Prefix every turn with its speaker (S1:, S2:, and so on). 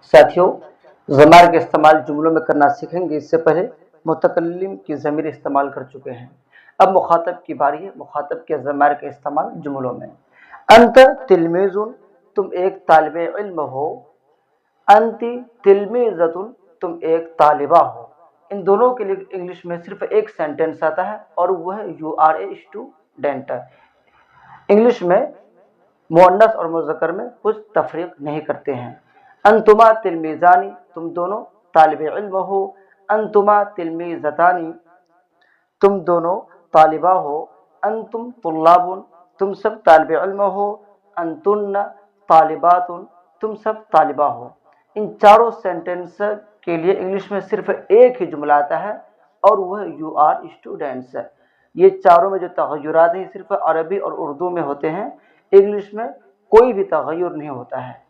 S1: साथियों, ज़मायर का इस्तेमाल जुमलों में करना सीखेंगे। इससे पहले मुतकल्लिम की ज़मीर इस्तेमाल कर चुके हैं। अब मुखातब की बारी है। मुखातब के ज़मायर का इस्तेमाल जुमलों में। अंत तिलमीज़ुन, तुम एक तालिब इल्म हो। अंति तिलमीज़तुन, तुम एक तालिबा हो। इन दोनों के लिए इंग्लिश में सिर्फ एक सेंटेंस आता है और वह है you are a student. English में मुअन्नस और मुज़क्कर में कुछ तफरीक नहीं करते हैं। अंतुमा तिलमीज़ानी, तुम दोनों तालिब इल्म हो। अंतुमा तिलमीज़तानी, तुम दोनों तालिबा हो। अंतुम तुल्लाबुन, तुम सब तालिब इल्म हो। अंतुन्ना तालिबातुन, तुम सब तालिबा हो। इन चारों सेंटेंस के लिए इंग्लिश में सिर्फ एक ही जुमला आता है और वह यू आर स्टूडेंट्स है। ये चारों में जो तगय्युरात हैं सिर्फ अरबी और उर्दू में होते हैं। इंग्लिश में कोई भी तगय्युर नहीं होता है।